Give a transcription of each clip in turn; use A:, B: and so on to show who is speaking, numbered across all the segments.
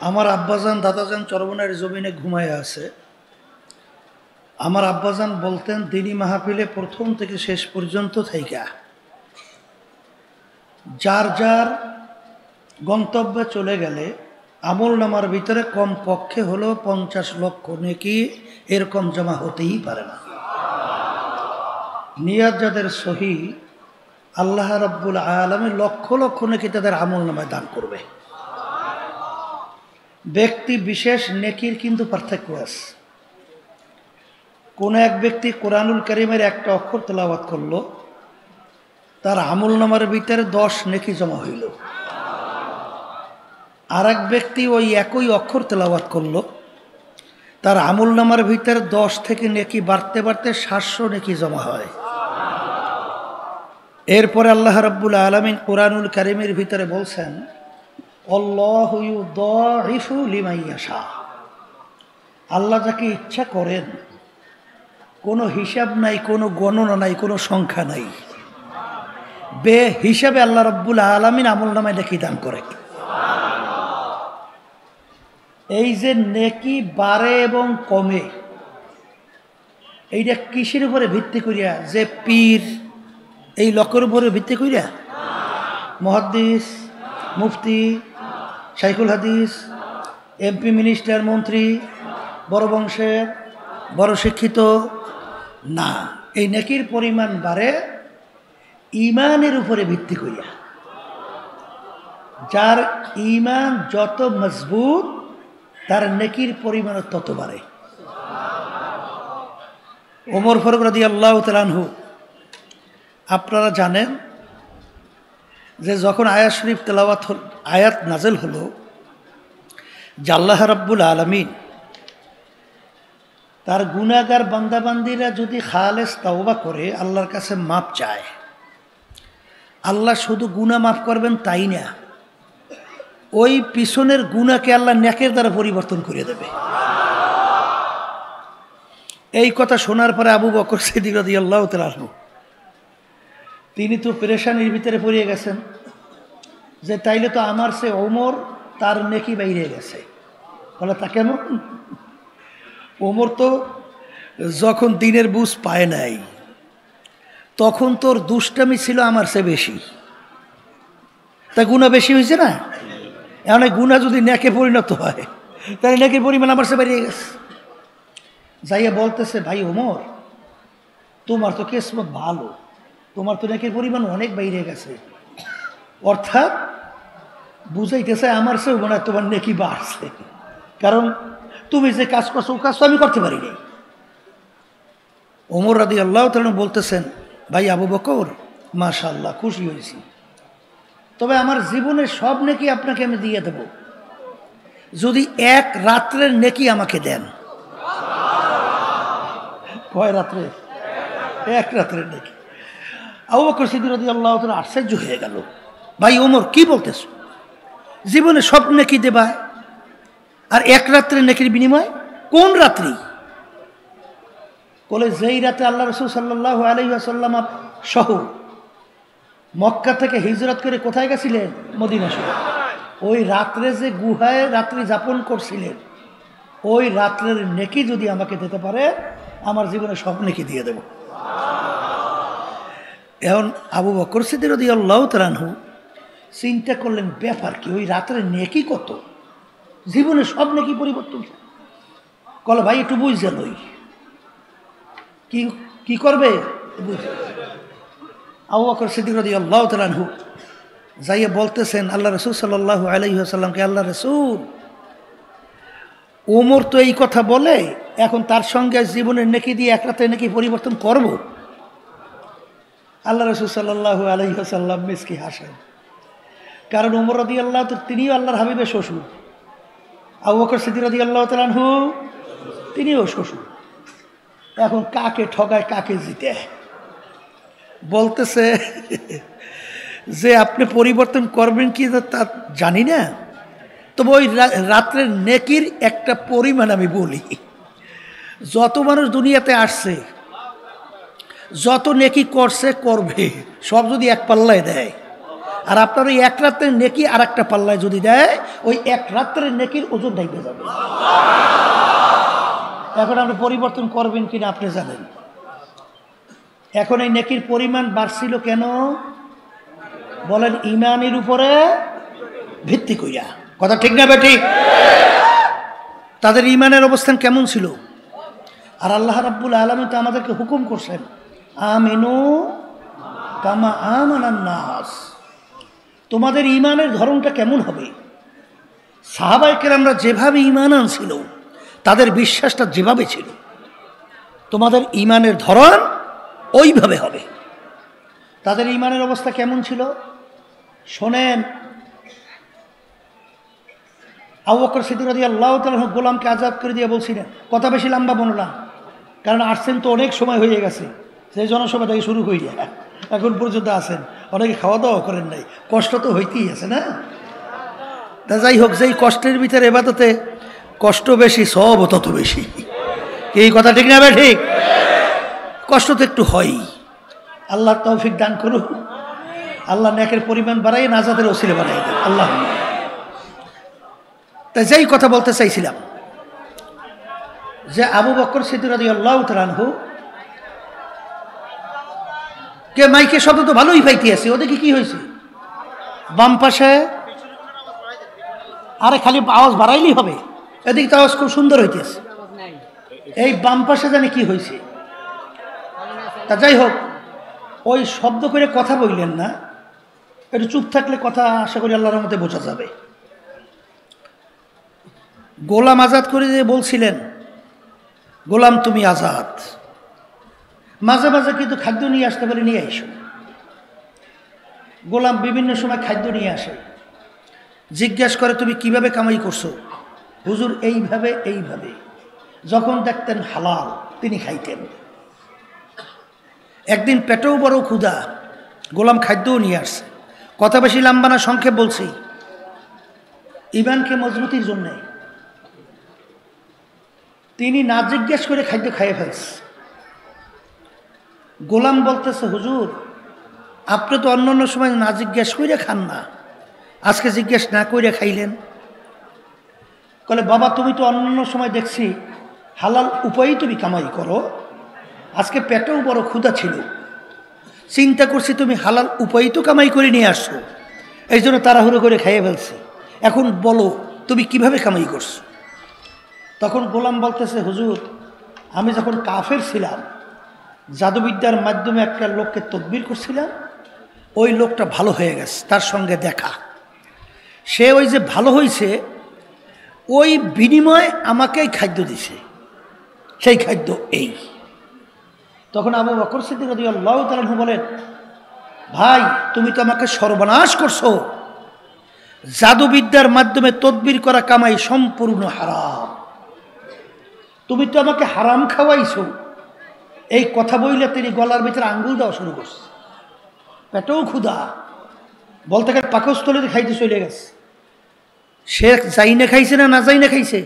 A: আমার আব্বাজান দাদাজান চরমনের জমিনে ঘুমায় আছে। আমার আব্বাজান বলতেন দিনী মাহফিলে প্রথম থেকে শেষ পর্যন্ত থাইকা যার যার গন্তব্যে চলে গেলে আমল নামার ভিতরে কম পক্ষে হলো 50 লক্ষ নেকি এরকম জমা হতেই পারে না। নিয়াত যাদের সহি, আল্লাহ রাব্বুল আলামিন লক্ষ লক্ষ নেকি তাদের আমল নামায় দান করবে। ব্যক্তি বিশেষ নেকির কিন্তু পার্থক্য আছে। কোন এক ব্যক্তি কোরআনুল কারীমের একটা অক্ষর তেলাওয়াত করলো, তার আমল নামার ভিতরে 10 নেকি জমা হইল। আর এক ব্যক্তি ওই একই অক্ষর তেলাওয়াত করলো, তার আমল নামার ভিতরে 10 থেকে নেকি বাড়তে বাড়তে 700 নেকি জমা হয়। এরপরে আল্লাহ রাব্বুল আলামিন কোরআনুল কারীমের ভিতরে বলছেন, আল্লাহু ইউদাইফু লিমান ইয়াশা। আল্লাহ যাকে ইচ্ছা করেন, কোনো হিসাব নাই, কোনো গণনা নাই, কোনো সংখ্যা নাই, বে হিসাবে আল্লাহ রাব্বুল আলামিন আমল নামায় নেকি দান করে। এই যে নেকি বাড়ে এবং কমে, এইটা কিসের উপরে ভিত্তি করিয়া? যে পীর এই লক্ষ্যের উপরে ভিত্তি করিয়া? মুহাদ্দিস, মুফতি, শাইখুল হাদিস, এমপি, মিনিস্টার, মন্ত্রী, বড় বংশের, বড় শিক্ষিত না। এই নেকির পরিমাণ বাড়ে ঈমানের উপরে ভিত্তি করিয়া। যার ঈমান যত মজবুত, তার নেকির পরিমাণ তত বাড়ে। ওমর ফারুক রাদিয়াল্লাহু তাআলা আনহু, আপনারা জানেন যে যখন আয়াত শরীফ তেলাওয়াত আয়াত নাজেল হলো যে আল্লাহ রাব্বুল আলামিন তার গুনাহগার বান্দাবান্দিরা যদি খালেস তাওবা করে আল্লাহর কাছে মাপ চায়, আল্লাহ শুধু গুনাহ মাফ করবেন তাই না, ওই পিছনের গুনাহকে আল্লাহ নেকের দ্বারা পরিবর্তন করে দেবে। এই কথা শোনার পরে আবু বকর সিদ্দিক রাদিয়াল্লাহু তাআলা আনহু, তিনি তো পেরেশানির ভিতরে পড়ে গেছেন যে তাইলে তো আমার সে ওমর, তার নেকি বাইরে গেছে। বলে তা কেন? ওমর তো যখন দিনের বুঝ পায় নাই, তখন তোর দুষ্টামি ছিল আমার সে বেশি, তা গুনাহ বেশি হয়েছে না? এখন গুনাহ যদি নেকে পরিণত হয়, তাহলে নেকির পরিমাণ আমার সে বেরিয়ে গেছে। যাইয়া বলতেছে, ভাই ওমর, তোমার তো কিসমত ভালো, তোমার তো নেকির পরিমাণ অনেক বাইরে গেছে। অর্থাৎ বুঝাইতেছে আমার সে মনে হয় তোমার নেকি বাড়ছে, কারণ তুমি যে কাজ করছো ও কাজ তো আমি করতে পারি নাই। ওমর রাদিয়াল্লাহু তাআলা বলতেছেন, ভাই আবু বকর, মাশাআল্লাহ, খুশি হয়েছি, তবে আমার জীবনের সব নেকি আপনাকে আমি দিয়ে দেব যদি এক রাত্রের নেকি আমাকে দেন। কয় রাত্রে? এক রাত্রের নেকি। আবু বকর সিদ্দিক রাদিয়াল্লাহু তাআলা আশ্চর্য হয়ে গেল, ভাই ওমর কি বলতেছ? জীবনে সব নেকি দেবা, আর এক রাত্রের নেকির বিনিময়? কোন রাত্রি? বলে যেই রাতে আল্লাহ রাসূল সাল্লাল্লাহু আলাইহি ওয়াসাল্লাম সহ মক্কা থেকে হিজরত করে কোথায় গেছিলেন? মদিনা শরীফ। ওই রাত্রে যে গুহায় রাত্রি যাপন করছিলেন, ওই রাত্রের নেকি যদি আমাকে দিতে পারে, আমার জীবনে সব নেকি দিয়ে দেব। এখন আবু বকর সিদ্দিক রাদিয়াল্লাহু তাআলা আনহু চিন্তা করলেন, ব্যাপার কি, ওই রাত্রের নেকি কত, জীবনে সব নেকি পরিবর্তন। কল ভাই একটু বুঝছে লই, কি করবে? আবু বকর সিদ্দিক রাদিয়াল্লাহু তাআলা আনহু যাইয়া বলতেছেন আল্লাহ রাসূল সাল্লাল্লাহু আলাইহি ওয়াসাল্লামকে, আল্লাহ রাসূল, ওমর তো এই কথা বলে, এখন তার সঙ্গে জীবনের নেকি দিয়ে এক রাতে নেকি পরিবর্তন করব? আল্লাহ রাসূল সাল্লাল্লাহু আলাইহি ওয়াসাল্লাম মিসকি হাসেন, কারণ ওমর রাদিয়াল্লাহু তাআলা তিনিও আল্লাহর হাবিবের শ্বশুর, আবু বকর সিদ্দিক রাদিয়াল্লাহু তাআলা আনহু তিনিও শ্বশুর। এখন কাকে ঠগায় কাকে জিতে? বলতেছে যে আপনি পরিবর্তন করবেন কি তা জানি না, তবে ওই রাত্রের নেকির একটা পরিমাণ আমি বলি। যত মানুষ দুনিয়াতে আসছে, যত নেকি করছে করবে, সব যদি এক পাল্লায় দেয়, আর আপনার ওই এক রাত্রের নেকি আর একটা পাল্লায় যদি দেয়, ওই এক রাত্রের নেকির ওজন ঢাইতে যাবে। এখন আপনি পরিবর্তন করবেন কিনা আপনি জানেন। এখন এই নেকির পরিমাণ বাড়ছিল কেন বলেন? ইমানের উপরে ভিত্তি কইরা। কথা ঠিক না বেঠিক? তাদের ইমানের অবস্থান কেমন ছিল? আর আল্লাহ রাব্বুল আলামিন তো আমাদেরকে হুকুম করছেন, আমিনু কামা আমানান নাস। তোমাদের ইমানের ধরনটা কেমন হবে? সাহাবায়ে কেরামরা যেভাবে ইমান আনছিল, তাদের বিশ্বাসটা যেভাবে ছিল, তোমাদের ইমানের ধরন ওইভাবে হবে। তাদের ইমানের অবস্থা কেমন ছিল শোনেন। আবু বকর সিদ্দিক রাদিয়াল্লাহু তাআলা গোলামকে আজাদ করে দিয়ে বলছিলেন, কথা বেশি লম্বা বললাম কারণ আসছেন তো অনেক সময় হয়ে গেছে, সেই জনসভা থেকে শুরু করি এখন পর্যন্ত আছেন, অনেকে খাওয়া দাওয়া করেন নাই, কষ্ট তো হইতেই আছে না। তা যাই হোক, যেই কষ্টের ভিতরে ইবাদতে কষ্ট বেশি, সব তত বেশি। এই কথা ঠিক না? ঠিক। কষ্ট তো একটু হয়ই। আল্লাহ তৌফিক দান করুক, আল্লাহ নেকের পরিমাণ বাড়াই, নাজাতের ওসিলা বাড়াই দেন আল্লাহ। তাই যেই কথা বলতে চাইছিলাম যে আবু বকর সিদ্দিক রাদিয়াল্লাহু তাআলা আনহু কে মাইকে শব্দ তো ভালোই পাইতে আছে, ওদিকে কি হয়েছে? বাম পাশে আরে খালি আওয়াজ বাড়াইলেই হবে, এদিকে তো আওয়াজ খুব সুন্দর হইতেছে। এই বাম পাশে জানি কি হয়েছে। তা যাই হোক, ওই শব্দ করে কথা বললেন না, একটু চুপ থাকলে কথা আশা করি আল্লাহর রহমতে বোঝা যাবে। গোলাম আজাদ করে দিয়ে বলছিলেন, গোলাম তুমি আজাদ, মাঝে মাঝে কিন্তু খাদ্য নিয়ে আসতে পারে, নিয়ে আইসো। গোলাম বিভিন্ন সময় খাদ্য নিয়ে আসে, জিজ্ঞাসা করে তুমি কিভাবে কামাই করছো? হুজুর এইভাবে এইভাবে। যখন দেখতেন হালাল তিনি খাইতেন। একদিন পেটেও বড় ক্ষুধা, গোলাম খাদ্যও নিয়ে আসছে। কথা বেশি লম্বা না, সংক্ষেপ বলছি। ইমানকে মজবুতির জন্যে তিনি না জিজ্ঞেস করে খাদ্য খাইয়ে ফেলছে। গোলাম বলতেছে, হুজুর আপনি তো অন্য অন্য সময় না জিজ্ঞেস করে খান না, আজকে জিজ্ঞেস না করে খাইলেন। বলে বাবা তুমি তো অন্য সময় দেখছি হালাল উপায়েই তুমি কামাই করো, আজকে পেটেও বড় ক্ষুধা ছিল, চিন্তা করছি তুমি হালাল উপায়েই তো কামাই করে নিয়ে আসছো, এই জন্য তাড়াহুড়ো করে খাইয়ে ফেলছি। এখন বলো তুমি কিভাবে কামাই করছো? তখন গোলাম বলতেছে, হুজুর আমি যখন কাফের ছিলাম, জাদুবিদ্যার মাধ্যমে একটা লোককে তদবির করছিলাম, ওই লোকটা ভালো হয়ে গেছে, তার সঙ্গে দেখা, সে ওই যে ভালো হয়েছে ওই বিনিময়ে আমাকেই খাদ্য দিছে, সেই খাদ্য এই। তখন আবু বকর সিদ্দিক রাদিয়াল্লাহু তাআলা বলেন, ভাই তুমি তো আমাকে সর্বনাশ করছো, জাদুবিদ্যার মাধ্যমে তদবির করা কামাই সম্পূর্ণ হারাম, তুমি তো আমাকে হারাম খাওয়াইছো। এই কথা বইলে তিনি গলার ভিতরে আঙ্গুল দেওয়া শুরু করছে। পেটেও ক্ষুধা, বলতে গেলে পাকস্থলীতে খাইতে চলে গেছে। সে যাই না খাইছে না, না যাই না খাইছে,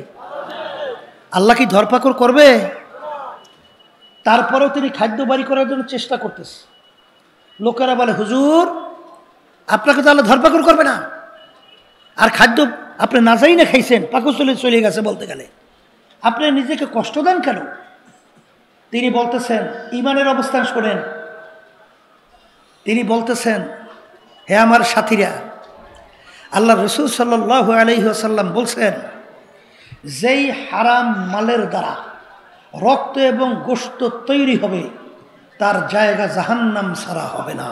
A: আল্লাহ কি ধরপাকড় করবে? তারপরেও তিনি খাদ্য বাড়ি করার জন্য চেষ্টা করতেছে। লোকেরা বলে, হুজুর আপনাকে তো আল্লাহ ধরপাকড় করবে না, আর খাদ্য আপনি না যাই না খাইছেন, পাকস্থলীতে চলে গেছে, বলতে গেলে আপনি নিজেকে কষ্ট দেন কেন? তিনি বলতেছেন, ইমানের অবস্থান শোনেন, তিনি বলতেছেন, হে আমার সাথীরা, আল্লাহ রসুল সাল্লাল্লাহু আলাইহি ওয়াসাল্লাম বলছেন, যেই হারাম মালের দ্বারা রক্ত এবং গোশত তৈরি হবে, তার জায়গা জাহান্নাম ছাড়া হবে না,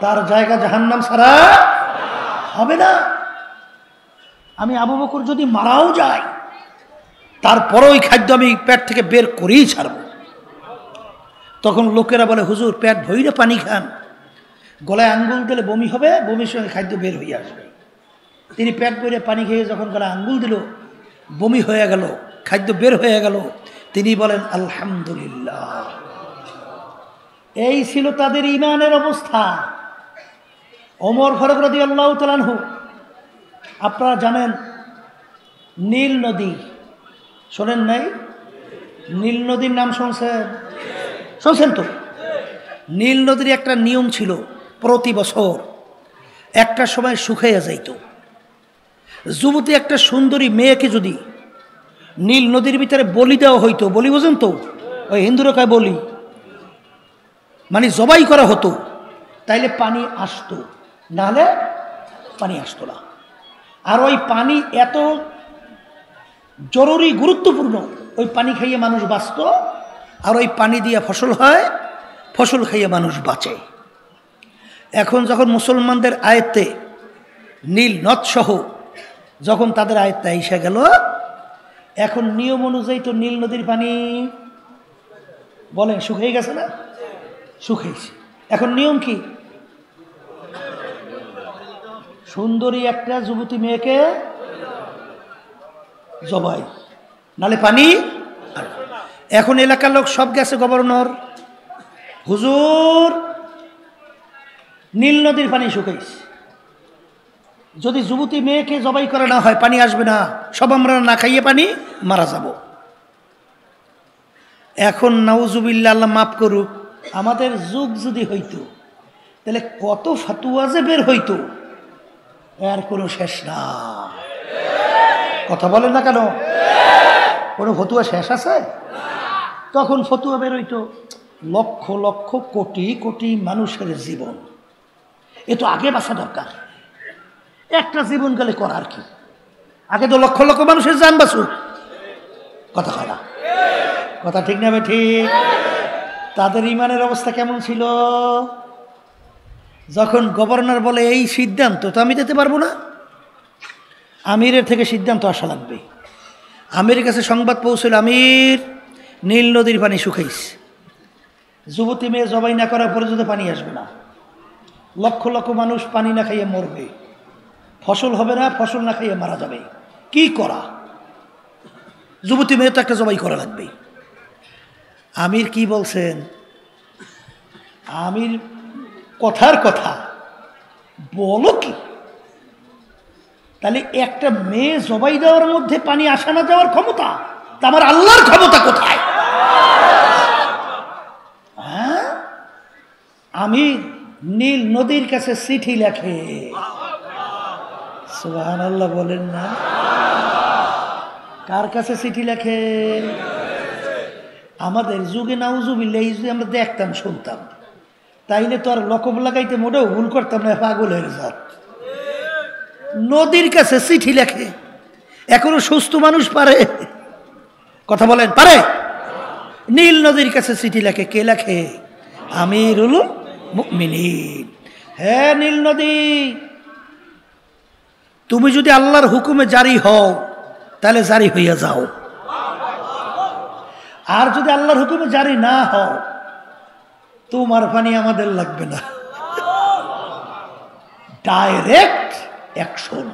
A: তার জায়গা জাহান্নাম ছাড়া হবে না। আমি আবু বকর যদি মারাও যাই, তারপরে ওই খাদ্য আমি পেট থেকে বের করেই ছাড়ব। তখন লোকেরা বলে, হুজুর পেট ভইরে পানি খান, গলায় আঙ্গুল দিলে বমি হবে, বমির সঙ্গে খাদ্য বের হয়ে আসবে। তিনি পেট ভরে পানি খেয়ে যখন গলায় আঙ্গুল দিল, বমি হয়ে গেল, খাদ্য বের হয়ে গেল, তিনি বলেন আলহামদুলিল্লাহ। এই ছিল তাদের ঈমানের অবস্থা। ওমর ফারুক রাদিয়াল্লাহু তাআলা আনহু, আপনারা জানেন নীল নদী, শোনেন নাই? নীল নদীর নাম শুনছেন? শুনছেন তো? নীল নদীর একটা নিয়ম ছিল, প্রতি বছর একটা সময় শুকাইয়া যাইত। যুবতী একটা সুন্দরী মেয়েকে যদি নীল নদীর ভিতরে বলি দেওয়া হইতো, বলি বোঝেন তো, ওই হিন্দুরা কয় বলি, মানে জবাই করা হতো, তাইলে পানি আসতো, নাহলে পানি আসতো না। আর ওই পানি এত জরুরি গুরুত্বপূর্ণ, ওই পানি খাইয়ে মানুষ বাঁচত, আর ওই পানি দিয়ে ফসল হয়, ফসল খাইয়ে মানুষ বাঁচে। এখন যখন মুসলমানদের আয়ত্তে নীল নদসহ যখন তাদের আয়ত্তে এসে গেল, এখন নিয়ম অনুযায়ী তো নীল নদীর পানি বলেন শুকিয়ে গেছে না? শুকিয়েছে। এখন নিয়ম কি? সুন্দরী একটা যুবতী মেয়েকে জবাই, নালে পানি। এখন এলাকার লোক সব গেছে গভর্নর, হুজুর নীল নদীর পানি শুকাইছে, যদি যুবতী মেয়েকে জবাই করা না হয় পানি আসবে না, সব আমরা না খাইয়ে পানি মারা যাব। এখন নাউজুবিল্লাহ, আল্লাহ মাফ করুক, আমাদের যুগ যদি হইতো তাহলে কত ফাতুয়া যে বের হইতো, এর কোনো শেষ না। কথা বলেন না কেন? কোনো ফতুয়া শেষ আছে? তখন ফতুয়া বের হইতো লক্ষ লক্ষ কোটি কোটি মানুষের জীবন, এ তো আগে বাঁচা দরকার। একটা জীবন গেলে করার কি? আগে তো লক্ষ লক্ষ মানুষের জান বাঁচুক। কথা হয় না? কথা ঠিক না? ঠিক। তাদের ইমানের অবস্থা কেমন ছিল? যখন গভর্নর বলে এই সিদ্ধান্ত তো আমি দিতে পারবো না, আমিরের থেকে সিদ্ধান্ত আসা লাগবে। আমিরের কাছে সংবাদ পৌঁছল, আমির নীল নদীর পানি শুকাইছে, যুবতী মেয়ে জবাই না করার পর্যন্ত পানি আসবে না, লক্ষ লক্ষ মানুষ পানি না খাইয়ে মরবে, ফসল হবে না, ফসল না খাইয়ে মারা যাবে। কি করা? যুবতী মেয়ে তো একটা জবাই করা লাগবে। আমির কি বলছেন? আমির কথার কথা, বলো কি? তাহলে একটা মেয়ে জবাই দেওয়ার মধ্যে পানি আসা না যাওয়ার ক্ষমতা, তা আমার আল্লাহর ক্ষমতা কোথায়? হ্যাঁ, আমির নীল নদীর কাছে চিঠি লেখে। সুবহানাল্লাহ বলেন না? কার কাছে চিঠি লেখে? আমাদের যুগে নাউজুবিল্লাহ যদি আমরা দেখতাম শুনতাম, তাইলে তো আর লকব লাগাইতে মোটেও ভুল করতাম না, পাগলের জাত। নদীর কাছে চিঠি লেখে, এখনো সুস্থ মানুষ পারে? কথা বলেন, পারে? নীল নদীর কাছে চিঠি লেখে। কে লেখে? আমিরুল মুমিনিন। হে নীল নদী, তুমি যদি আল্লাহর হুকুমে জারি হও তাহলে জারি হইয়া যাও, আর যদি আল্লাহর হুকুমে জারি না হও তোমার পানি আমাদের লাগবে না। Direct action.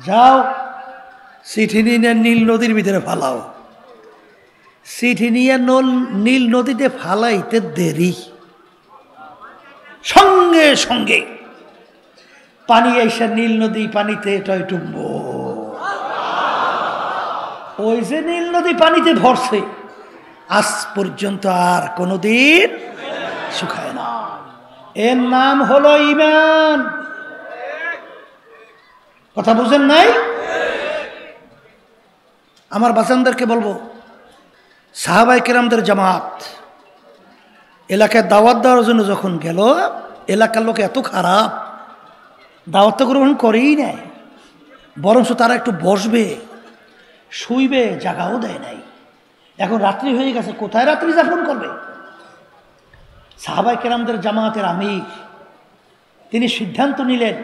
A: যাও, চিঠি নিয়ে নীল নদীর ভিতরে ফালাও। চিঠি নিয়ে নীল নদীতে ফালাইতে দেরি, সঙ্গে সঙ্গে পানি এসে নীল নদী পানিতে টয়টুম্ব। ওই যে নীল নদী পানিতে ভরছে, আজ পর্যন্ত আর কোনোদিন শুকায় না। এর নাম হলো ঈমান। কথা বুঝেন নাই? আমার বাচ্চাদেরকে বলবো, সাহাবায়ে কেরামদের জামাত এলাকায় দাওয়াত দেওয়ার জন্য যখন গেল, এলাকার লোক এত খারাপ, দাওয়াত তো গ্রহণ করেই নাই, বরঞ্চ তারা একটু বসবে, শুইবে, জায়গাও দেয় নাই। এখন রাত্রি হয়ে গেছে, কোথায় রাত্রি যাপন করবে? সাহাবায়ে কেরামদের জামাতের আমির তিনি সিদ্ধান্ত নিলেন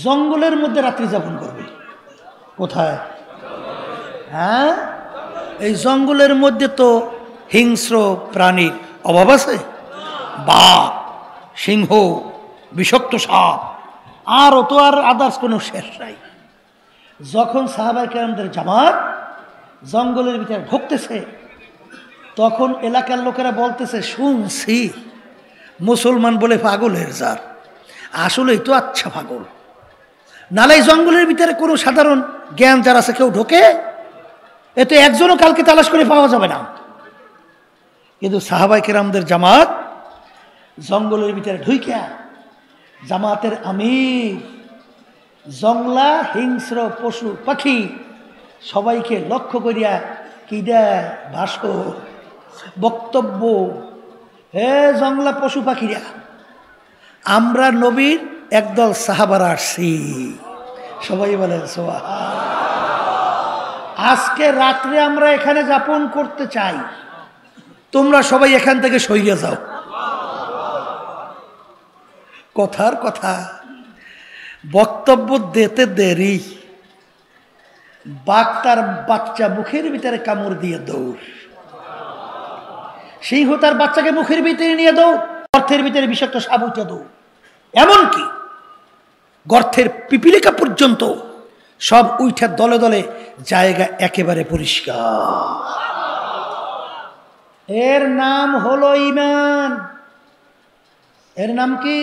A: জঙ্গলের মধ্যে রাত্রি যাপন করবে। কোথায়? হ্যাঁ, এই জঙ্গলের মধ্যে তো হিংস্র প্রাণীর অভাব আছে। বাঘ, সিংহ, বিষাক্ত সাপ, আরও তো আর আদার্স কোনো শেষ নাই। যখন সাহাবায়ে কেরামদের জামাত জঙ্গলের ভিতরে ঢুকতেছে, তখন এলাকার লোকেরা বলতেছে, শুনছি মুসলমান বলে পাগলের জাত, আসলেই তো আচ্ছা পাগল, নালে জঙ্গলের ভিতরে কোনো সাধারণ জ্ঞান যার আছে কেউ ঢোকে? এ তো একজনও কালকে তালাশ করে পাওয়া যাবে না। কিন্তু সাহাবায়ে কেরামদের জামাত জঙ্গলের ভিতরে ঢুইকা জামাতের আমির, জংলা হিংস্র পশু পাখি সবাইকে লক্ষ্য করিয়া কি দেয় ভাষণ, বক্তব্য। হে জংলা পশু পাখিরা, আমরা নবীর একদল সাহাবারা আসছি। সবাই বলেন সুবহানাল্লাহ। আজকে রাত্রে আমরা এখানে যাপন করতে চাই, তোমরা সবাই এখান থেকে সইরে যাও। কথার কথা, বক্তব্য দিতে দেরি, বাঘ তার বাচ্চা মুখের ভিতরে কামড় দিয়ে দৌড়, সিংহ তার বাচ্চাকে মুখের ভিতরে নিয়ে দৌড়, গর্তের ভিতরে বিষাক্ত সাপ উঠে দৌড়, এমনকি গর্তের পিপিলিকা পর্যন্ত সব উঠে দলে দলে, জায়গা একেবারে পরিষ্কার। এর নাম হলো ঈমান। এর নাম কি?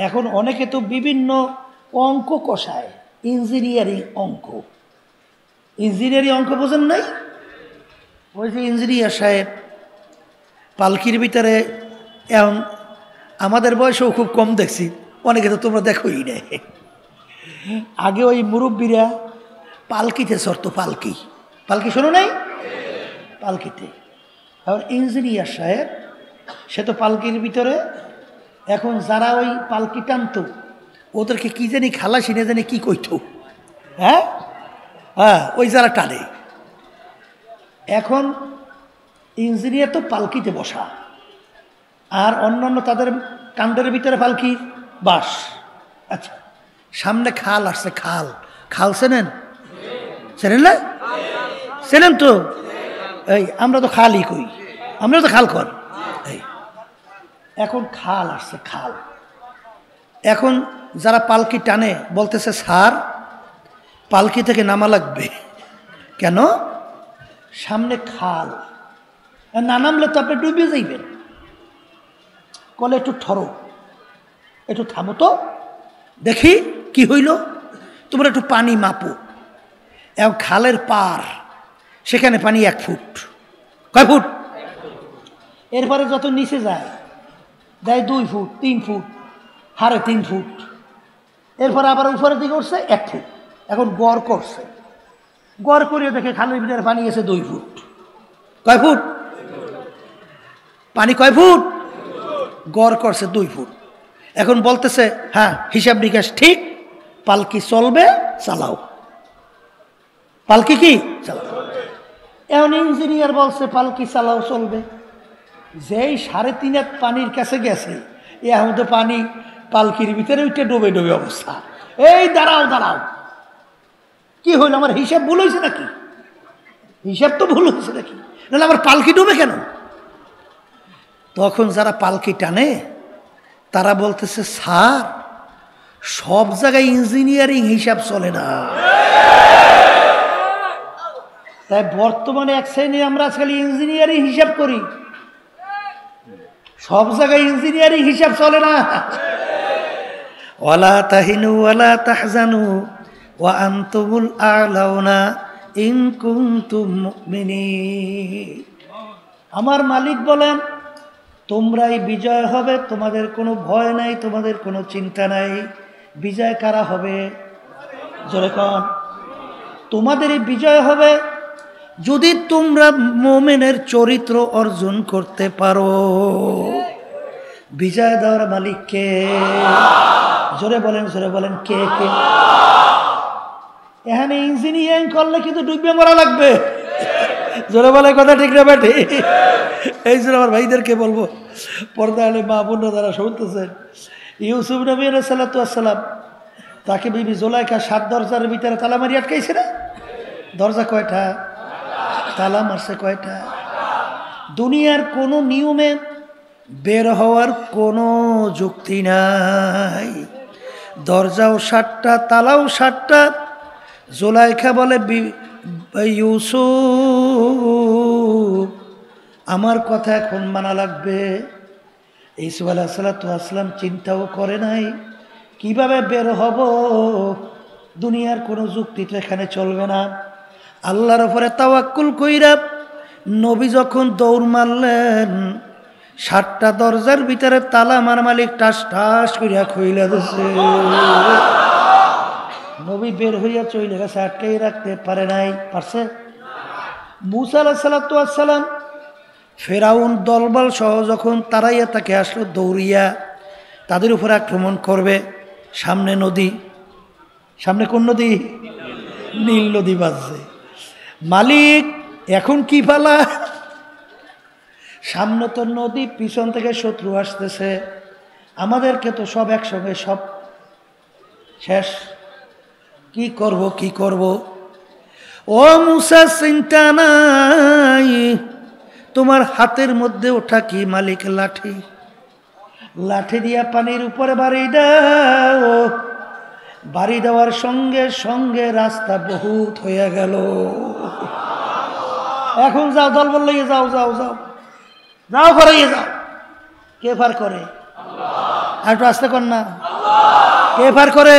A: এখন অনেকে তো বিভিন্ন অঙ্ক কষায়, ইঞ্জিনিয়ারিং অঙ্ক। ইঞ্জিনিয়ারিং অঙ্ক বোঝেন নাই? ওই যে ইঞ্জিনিয়ার সাহেব পালকির ভিতরে, এখন আমাদের বয়সেও খুব কম দেখছি, অনেকে তো তোমরা দেখোই না। আগে ওই মুরব্বীরা পালকিতে চড়তো, পালকি পালকি শোনো নাই? পালকিতে। এখন ইঞ্জিনিয়ার সাহেব সে তো পালকির ভিতরে, এখন যারা ওই পালকি টানতো ওদেরকে কি জানি খালাসি না জানি কি কইতো, হ্যাঁ হ্যাঁ, ওই যারা টানে। এখন ইঞ্জিনিয়ার তো পালকিতে বসা, আর অন্যান্য তাদের কাণ্ডের ভিতরে পালকি বাস। আচ্ছা, সামনে খাল আসছে, খাল, খাল চেনেন? চেনেন না? চেনেন তো? এই আমরা তো খালই কই, আমরা তো খাল কর। এই এখন খাল আসছে, খাল। এখন যারা পালকি টানে বলতেছে, স্যার পালকি থেকে নামা লাগবে। কেন? সামনে খাল, না নামলে তো আপনি ডুবে যাইবেন। কলে একটু ঠরো, একটু থামো তো, দেখি কি হইল, তোমরা একটু পানি মাপো। এবং খালের পার, সেখানে পানি 1 ফুট। কয় ফুট? এরপরে যত নিচে যায়, দেয় 2 ফুট, 3 ফুট, 3.5 ফুট। এরপরে আবার উপরের দিকে উঠছে 1 ফুট। এখন গড় করছে, গড় করিয়ে দেখে খালের ভিতরে পানি এসে 2 ফুট। কয় ফুট? পানি কয় ফুট? গড় করছে 2 ফুট। এখন বলতেছে, হ্যাঁ হিসাব নিকাশ ঠিক, পালকি চলবে, চালাও। পালকি কি চালাও। এখন ইঞ্জিনিয়ার বলছে পালকি চালাও, চলবে। যেই 3.5 হাত পানির কাছে গেছে, এখন তো পানি পালকির ভিতরে উঠে ডুবে ডুবে অবস্থা। এই দাঁড়াও দাঁড়াও, কি হইল? আমার হিসাব ভুল হয়েছে নাকি? হিসাব তো ভুল হয়েছে নাকি? নাহলে আমার পালকি ডুবে কেন? তখন যারা পালকি টানে তারা বলতেছে, স্যার সব জায়গায় ইঞ্জিনিয়ারিং হিসাব চলে না। তাই বর্তমানে এক শ্রেণী আমরা আজকাল ইঞ্জিনিয়ারিং হিসাব করি, সব জায়গায় ইঞ্জিনিয়ারিং হিসাব চলে না। ওয়ালা তাহিনু ওয়ালা তাহজানু ওয়া আনতুমুল আ'লাউনা ইন কুনতুম মুমিনিন। আমার মালিক বলেন, তোমরাই বিজয় হবে, তোমাদের কোনো ভয় নাই, তোমাদের কোনো চিন্তা নাই। বিজয় কারা হবে? জোরে কোন? তোমাদেরই বিজয় হবে যদি তোমরা মুমিনের চরিত্র অর্জন করতে পারো। বিজয় দেওয়ার মালিক কে? জোরে বলেন কে কে? এখানে ইঞ্জিনিয়ারিং করলে কিন্তু ডুবে মরা লাগবে। জোরে বলে কথা ঠিক না বেঠি? এই জন্য আমার ভাইদেরকে বলবো, পর্দা আলে মা বোনরা যারা শুনতেছেন, ইউসুফ নবী আলাইহিস সালাতু ওয়াস সালাম, তাকে বিবি জুলাইখা 7 দরজার ভিতরে তালা মারি আটকাইছে না? দরজা কয়টা? তালা মারছে কয়টা? দুনিয়ার কোনো নিয়মে বের হওয়ার কোনো যুক্তি নাই। দরজাও 7টা, তালাও 7টা। জুলাইখা বলে, ইউসুফ আমার কথা এখন মানা লাগবে। ইউসুফ আলাইহিস সালাতু ওয়াস সালাম চিন্তাও করে নাই কিভাবে বের হব। দুনিয়ার কোনো যুক্তি তো এখানে চলবে না। আল্লাহর উপরে তাওয়াক্কুল কইরা নবী যখন দৌড় মারলেন, 7টা দরজার ভিতরে তালা আমার মালিক টাস টাস করিয়া খুইলা দিছে। নবী বের হইয়া চলে গেছে, আটকেই রাখতে পারে নাই। পারছে? মুসা আলাইহিস সালাতু ওয়াস সালাম ফেরাউন দলবল সহ যখন তারাইয়া তাকে আসলো দৌড়িয়া তাদের উপর আক্রমণ করবে, সামনে নদী, সামনে কোন নদী? নীল নদী বাজছে। মালিক এখন কি পালা? সামনে তো নদী, পিছন থেকে শত্রু আসতেছে, আমাদেরকে তো সব একসঙ্গে সব শেষ। কি করব কি করব? ও মুসা চিন্তা নাই, তোমার হাতের মধ্যে ওঠা কি মালিক? লাঠি। লাঠি দিয়া পানির উপরে বাড়ি দাও। বাড়ি দেওয়ার সঙ্গে সঙ্গে রাস্তা বহুত হয়ে গেল। এখন যাও, দল বললে যাও যাও যাও যাও, করে যাও। কে পার করে? আর একটু আসতে কর না, কে পার করে?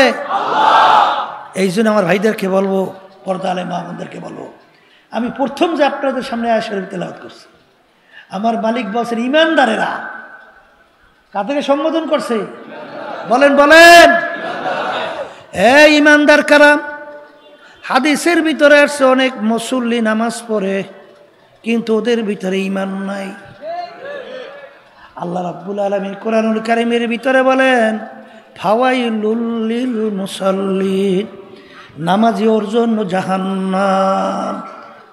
A: এই জন্য আমার ভাইদেরকে বলবো, পর্দা আলে মা বোনদেরকে বলবো, আমি প্রথম যে আপনাদের সামনে আয়াত শরীফ তেলাওয়াত করছি, আমার মালিক বলছেন ইমানদারেরা। কাদেরকে সম্বোধন করছে? বলেন বলেন। এই ইমানদার কারা? হাদিসের ভিতরে আসছে অনেক মুসল্লি নামাজ পড়ে কিন্তু ওদের ভিতরে ঈমান নাই। আল্লাহ রাব্বুল আলামিন কোরআনুল কারীমের ভিতরে বলেন ফাওয়াইলুল লিল মুসাল্লিন, নামাজি ওর জন্য জাহান্নাম।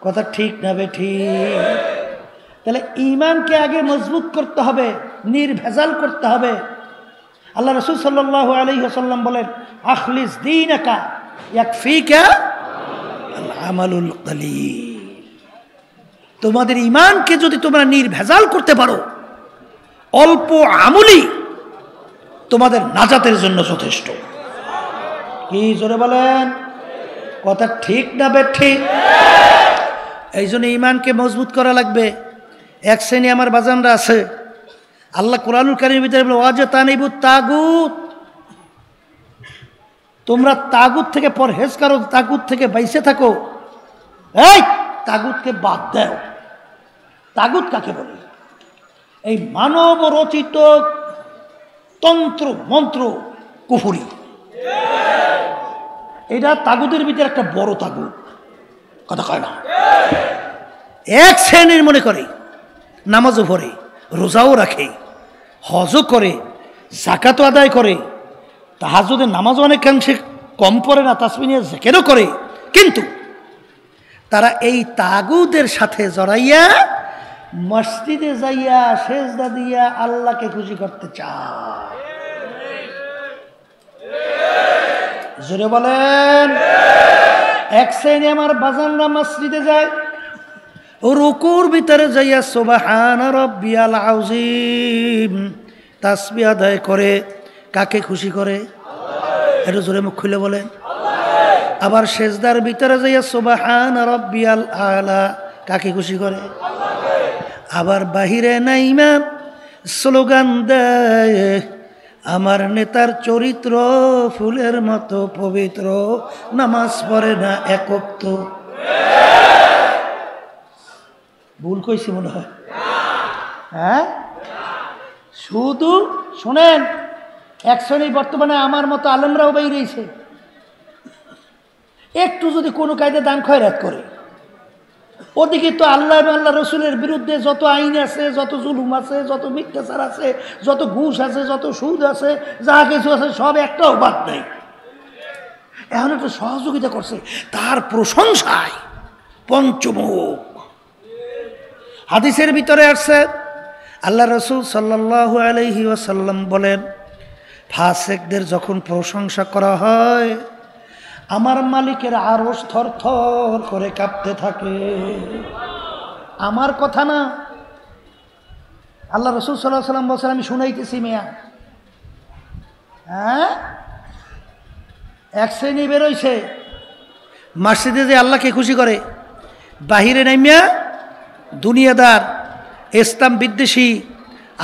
A: কথা ঠিক না বেঠিক? তাহলে ঈমানকে আগে মজবুত করতে হবে, নির্ভেজাল করতে হবে। আল্লাহ রাসূল সাল্লাল্লাহু আলাইহি ওয়াসাল্লাম বলেন আখলিস দীনাকা ইয়াকফিকা আল আমালুল কলিল। তোমাদের ঈমানকে যদি তোমরা নির্ভেজাল করতে পারো, অল্প আমলি তোমাদের নাজাতের জন্য যথেষ্ট। কি জোরে বলেন? কথা ঠিক না বেঠিক? এই জন্য ঈমানকে মজবুত করা লাগবে। এক শ্রেণী আমার বাজানরা আছে, আল্লাহ কোরআনুল কারীমের ভিতরে বলে ওয়াজতানিবুত তাগুত, তোমরা তাগুত থেকে পরহেজ করো, তাগুত থেকে বাইসে থাকো। এই তাগুতকে বাদ দাও। তাগুত কাকে বলে? এই মানব রচিত তন্ত্র মন্ত্র কুফরি, এটা তাগুতের ভিতরে একটা বড় তাগুত। কথা কয় না? এক শ্রেণীর মনে করে নামাজও পড়ে, রোজাও রাখে, হজও করে, যাকাতও আদায় করে, তাহাজ্জুদের নামাজও অনেকাংশে কম পড়ে না, তাসবিহ নিয়ে জিকিরও করে, কিন্তু তারা এই তাগুতের সাথে জড়াইয়া মসজিদে যাইয়া সেজদা দিয়া আল্লাহকে খুশি করতে চায়। জোরে বলেন। এক শ্রেণী আমার বাজানরা মসজিদে যায়, রুকুর ভিতরে যাইয়া সুবহান রাব্বিয়াল আযীম তাসবিহ আদায় করে। কাকে খুশি করে? একটু জোরে মুখ খুলে বলেন। আবার সেজদার ভিতরে যাইয়া সুবহান রাব্বিয়াল আলা, কাকে খুশি করে? আবার বাহিরে নাইমা স্লোগান দেয় আমার নেতার চরিত্র ফুলের মতো পবিত্র, নামাজ পড়ে না এক ওয়াক্ত। ভুল কইছি মনে হয়? হ্যাঁ, শুধু শোনেন, এক শ্রেণী বর্তমানে আমার মতো আলেমরাও বাইরেছে, একটু যদি কোনো কায়দা দান খয়রাত করে, ওদিকে তো আল্লাহ এবং আল্লাহ রসুলের বিরুদ্ধে যত আইন আছে, যত জুলুম আছে, যত মিথ্যাচার আছে, যত ঘুষ আছে, যত সুদ আছে, যা কিছু আছে সব একটাও বাদ নেই। এখন একটু সহযোগিতা করছে, তার প্রশংসায় পঞ্চমুখ। হাদিসের ভিতরে আসছে আল্লাহ রসুল সাল্লাল্লাহু আলাইহি ওয়াসাল্লাম বলেন ফাসিকদের যখন প্রশংসা করা হয় আমার মালিকের আরশ থরথর করে কাঁপতে থাকে। আমার কথা না, আল্লাহ রসুল সাল্লাল্লাহু আলাইহি ওয়াসাল্লাম বলছেন, আমি শুনাইতেছি মিয়া। হ্যাঁ, এক শ্রেণী বেরোইছে মসজিদে যে আল্লাহকে খুশি করে, বাহিরে নাইমিয়া দুনিয়াদার, ইসলাম বিদ্বেষী,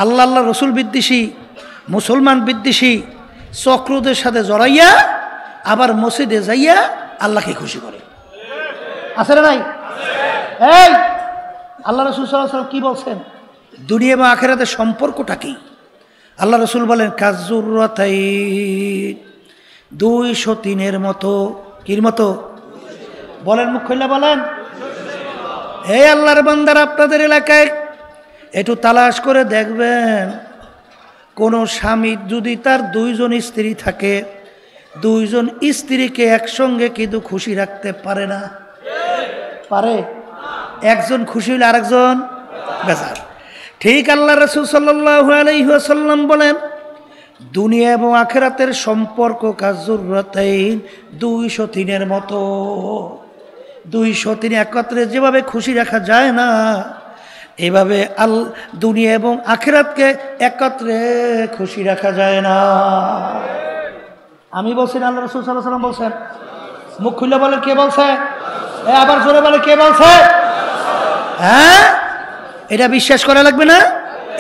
A: আল্লাহ আল্লাহ রসুল বিদ্বেষী, মুসলমান বিদ্বেষী চক্রদের সাথে জড়াইয়া আবার মসজিদে যাইয়া আল্লাহকে খুশি করে। আছে না নাই? এই আল্লাহ রাসূল সাল্লাল্লাহু আলাইহি ওয়াসাল্লাম কি বলছেন? দুনিয়া এবং আখিরাতের সম্পর্কটা কি? আল্লাহ রসুল বলেন কাজুরতাই, 203 মতো। কির মতো? বলেন, মুখ খুলে বলেন। এই আল্লাহর বান্দার, আপনাদের এলাকায় একটু তালাশ করে দেখবেন, কোন স্বামী যদি তার 2জন স্ত্রী থাকে, 2জন স্ত্রীকে একসঙ্গে কিন্তু খুশি রাখতে পারে না? পারে? একজন খুশি হইলে আরেকজন বেজার। ঠিক আল্লাহ রাসূল সাল্লাল্লাহু আলাইহি ওয়াসাল্লাম বলেন, দুনিয়া এবং আখিরাতের সম্পর্ক কাজুররাতাইন, 203 মতো। 203 একত্রে যেভাবে খুশি রাখা যায় না, এভাবে দুনিয়া এবং আখিরাতকে একত্রে খুশি রাখা যায় না। আমি বলছি না, আল্লাহ রাসূল সাল্লাল্লাহু আলাইহি ওয়াসাল্লাম বলছেন? মুখ খুলে বলেন, কে বলছে? আবার জোরে বলে, কে বলছে? হ্যাঁ, এটা বিশ্বাস করা লাগবে না?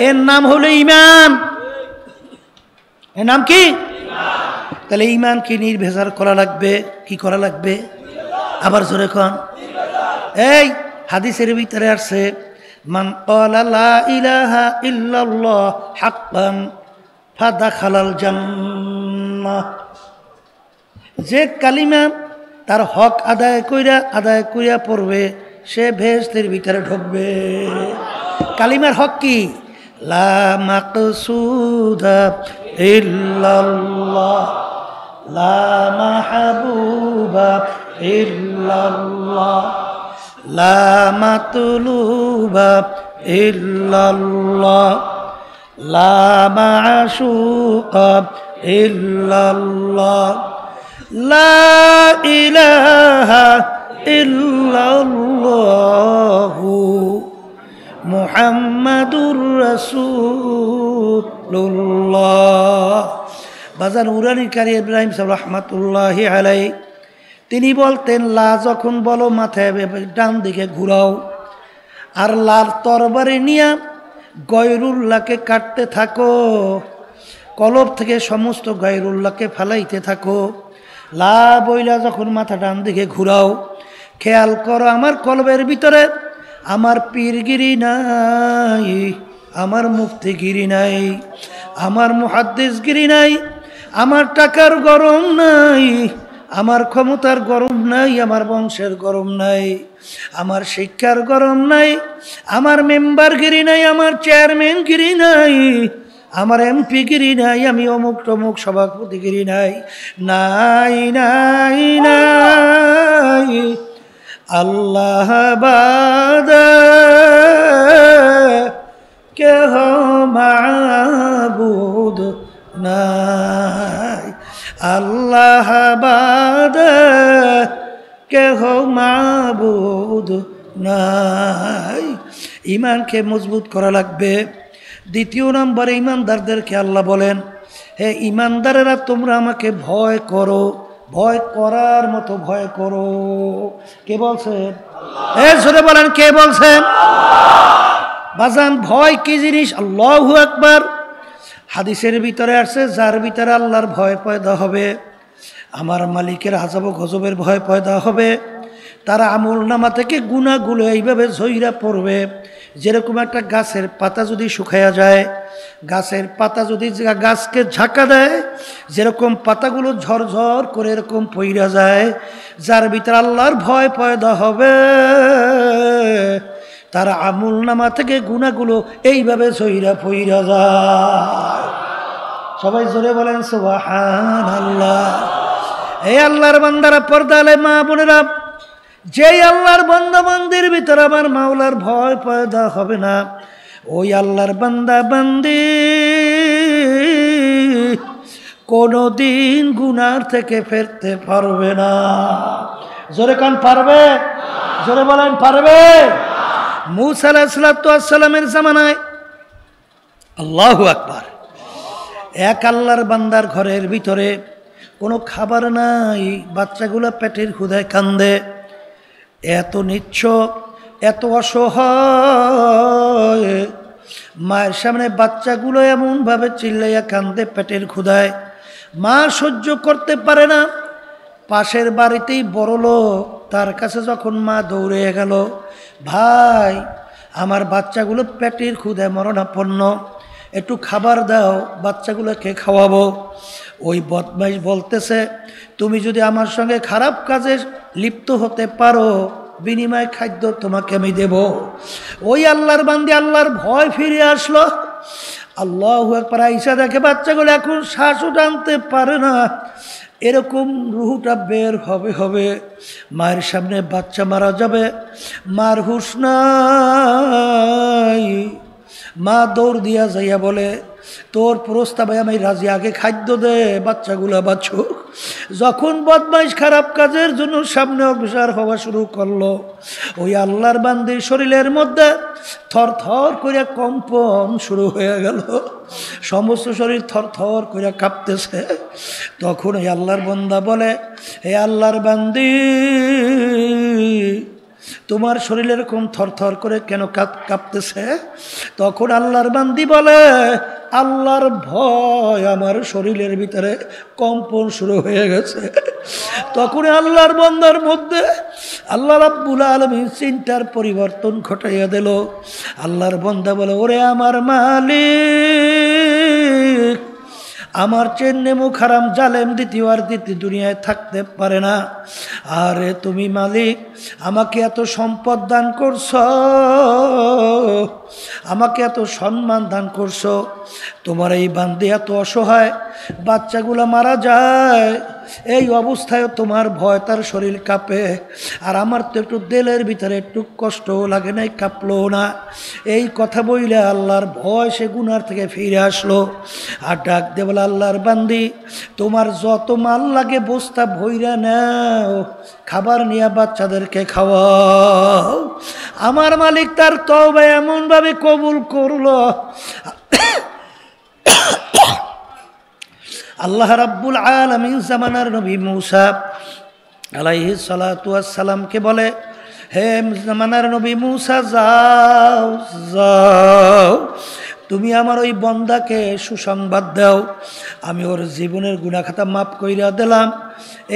A: এর নাম হলো ঈমান। এর নাম কি? তাহলে ঈমানকে নির্ভেজাল করা লাগবে। কি করা লাগবে? আবার জোরে কোন। এই হাদিসের ভিতরে আছে, মান ক্বালা লা ইলাহা ইল্লাল্লাহ হাক্কান ফাদাখালাল জান্নাহ। যে কালিমা তার হক আদায় কইরা পড়বে, সে বেহেশতের ভিতরে ঢুকবে। কালিমার হক কি? লা মাকসুদা ইল্লাল্লাহ, লা মাহবুবা ইল্লাল্লাহ, লা মাতলুবা ইল্লাল্লাহ, লা মাশুকা ইল্লাল্লাহ, লা ইলাহা ইল্লাল্লাহু মুহাম্মাদুর রাসূলুল্লাহ। বাজার উরানিকারী ইব্রাহিম সাহেব রাহমাতুল্লাহি আলাইহি, তিনি বলতেন, লা যখন বলো মাথায় ডান দিকে ঘুরাও, আর লাল তরবারি নিয়ে গয়রুল্লাহকে কাটতে থাকো, কলব থেকে সমস্ত গয়রুল্লাহকে ফালাইতে থাকো। লা বইলা যখন মাথা ডান দিকে ঘুরাও, খেয়াল করো আমার কলবের ভিতরে আমার পীরগিরি নাই, আমার মুফতিগিরি নাই, আমার মুহাদ্দিসগিরি নাই, আমার টাকার গরম নাই, আমার ক্ষমতার গরম নাই, আমার বংশের গরম নাই, আমার শিক্ষার গরম নাই, আমার মেম্বারগিরি নাই, আমার চেয়ারম্যানগিরি নাই, আমার এমপিগিরি নাই, আমি অমুক টমুক সভাপতিগিরি নাই, নাই নাই নাই। আল্লাহ বাদে কেহ মাবুদ নাই, আল্লাহ বাদে কেহ মাবুদ নাই। ঈমানকে মজবুত করা লাগবে। দ্বিতীয় নম্বরে ঈমানদারদেরকে আল্লাহ বলেন, হে ঈমানদারেরা, তোমরা আমাকে ভয় করো, ভয় করার মতো ভয় করো। কে বলছেন? জোরে বলেন, কে বলছেন? বাজান, ভয় কি জিনিস? আল্লাহু আকবার। হাদিসের ভিতরে আসছে, যার ভিতরে আল্লাহর ভয় পয়দা হবে, আমার মালিকের আযাব ও গজবের ভয় পয়দা হবে, তার আমলনামা থেকে গুনাহগুলো এইভাবে ঝইরা পড়বে, যেরকম একটা গাছের পাতা যদি শুকায়া যায়, গাছের পাতা যদি গাছকে ঝাঁকা দেয়, যেরকম পাতাগুলো ঝরঝর করে এরকম পইরা যায়। যার ভিতরে আল্লাহর ভয় পয়দা হবে, তার আমলনামা থেকে গুনাহগুলো এইভাবে ঝইরা পইরা যায়। সবাই জোরে বলেন সুবহানাল্লাহ। এই আল্লাহর বান্দারা, পর্দালে মা বোনেরা, যেই আল্লাহর বান্দা বান্দির ভিতরে আমার মাওলার ভয় পয়দা হবে না, ওই আল্লাহর বান্দা বান্দি কোনদিন গুনার থেকে ফিরতে পারবে না। জোরে কান, পারবে? জোরে বলেন, পারবে? মূসা আলাইহিস সালামের জামানায়, আল্লাহু আকবার, এক আল্লাহর বান্দার ঘরের ভিতরে কোনো খাবার নাই, বাচ্চাগুলো পেটের ক্ষুধায় কান্দে, এত নিচ্ছ, এত অসহায়, মায়ের সামনে বাচ্চাগুলো এমনভাবে চিল্লাইয়া কান্দে পেটের ক্ষুধায়, মা সহ্য করতে পারে না। পাশের বাড়িতেই বড় লোক, তার কাছে যখন মা দৌড়ে গেল, ভাই আমার বাচ্চাগুলো পেটের ক্ষুধায় মরণাপন্ন, একটু খাবার দাও, বাচ্চাগুলোকে খাওয়াবো। ওই বদমাইশ বলতেছে, তুমি যদি আমার সঙ্গে খারাপ কাজে লিপ্ত হতে পারো, বিনিময় খাদ্য তোমাকে আমি দেব। ওই আল্লাহর বান্দী আল্লাহর ভয় ফিরে আসলো। আল্লাহু আকবার। আয়েশা দেখে বাচ্চাগুলো এখন শ্বাসও টানতে পারে না, এরকম রুহুটা বের হবে। মায়ের সামনে বাচ্চা মারা যাবে, মার হুঁশ নাই। মা দৌড় দিয়া যাইয়া বলে, তোর প্রস্তাবে আমি রাজি, আগে খাদ্য দে, বাচ্চাগুলো বাঁচুক। যখন বদমাইশ খারাপ কাজের জন্য সামনে অগ্রসর হওয়া শুরু করলো, ওই আল্লাহর বান্দির শরীরের মধ্যে থর থর করে কম্পন শুরু হয়ে গেল, সমস্ত শরীর থর থর করে কাঁপতেছে। তখন ওই আল্লাহর বান্দা বলে, হে আল্লাহর বান্দি, তোমার শরীর এরকম থরথর করে কেন কাঁপতেছে? তখন আল্লাহর বান্দি বলে, আল্লাহর ভয় আমার শরীরের ভিতরে কম্পন শুরু হয়ে গেছে। তখন আল্লাহর বান্দার মধ্যে আল্লাহ রাব্বুল আলামিন চিন্তার পরিবর্তন ঘটাইয়া দিল। আল্লাহর বান্দা বলে, ওরে আমার মালিক, আমার চেন্নে মুখ হারাম জালেম দ্বিতীয় দুনিয়ায় থাকতে পারে না। আরে তুমি মালিক, আমাকে এত সম্পদ দান করছো, আমাকে এত সম্মান দান করছো, তোমার এই বান্দী এত অসহায়, বাচ্চাগুলো মারা যায়, এই অবস্থায় তোমার ভয় তার শরীর কাঁপে, আর আমার তো একটু দিলের ভিতরে একটু কষ্টও লাগে নাই, কাঁপলো না। এই কথা বইলে আল্লাহর ভয় সে গুনার থেকে ফিরে আসলো। আর ডাক দে বলে, আল্লাহর বান্দি, তোমার যত মাল লাগে বস্তা ভইরা নাও, খাবার নিয়ে বাচ্চাদেরকে খাওয়াও। আমার মালিক তার তওবা এমনভাবে কবুল করলো, আল্লাহ রাব্বুল আলামিন জামানার নবী মূসা আলাইহিস সালাতু ওয়াস সালামকে বলে, হে জামানার নবী মূসা, যাও যাও, তুমি আমার ওই বন্দাকে সুসংবাদ দাও, আমি ওর জীবনের গুনাহ খাতা মাফ কইরা দিলাম,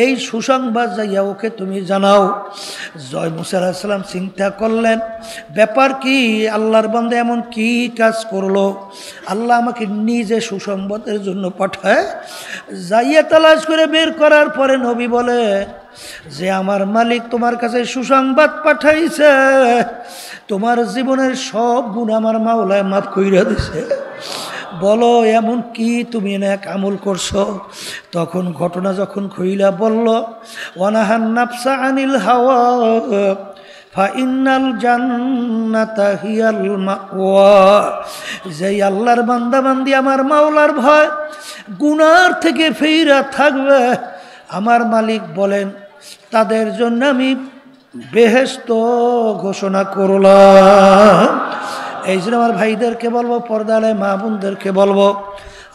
A: এই সুসংবাদ যাইয়া ওকে তুমি জানাও। জয় মূসা আলাইহিস সালাম চিন্তা করলেন, ব্যাপার কি, আল্লাহর বান্দা এমন কি কাজ করলো, আল্লাহ আমাকে নিজে সুসংবাদের জন্য পাঠায়। যাইয়া তালাশ করে বের করার পরে নবী বলে যে, আমার মালিক তোমার কাছে সুসংবাদ পাঠাইছে, তোমার জীবনের সব গুণ আমার মাওলায় মাফ কইরা দিছে। বলো এমন কি তুমি এক আমল করছো? তখন ঘটনা যখন খুইলা বলল, ওয়ানাহান নাফসা আনিল হাওয়া ফাইন্নাল জান্নাতা হিয়াল মাওয়া। যেই আল্লাহর বান্দা বান্দি আমার মাওলার ভয় গুনার থেকে ফিরা থাকবে, আমার মালিক বলেন তাদের জন্য আমি বেহেশত ঘোষণা করলাম। এই জন্য আমার ভাইদেরকে বলবো, পর্দায় মা বোনদেরকে বলবো,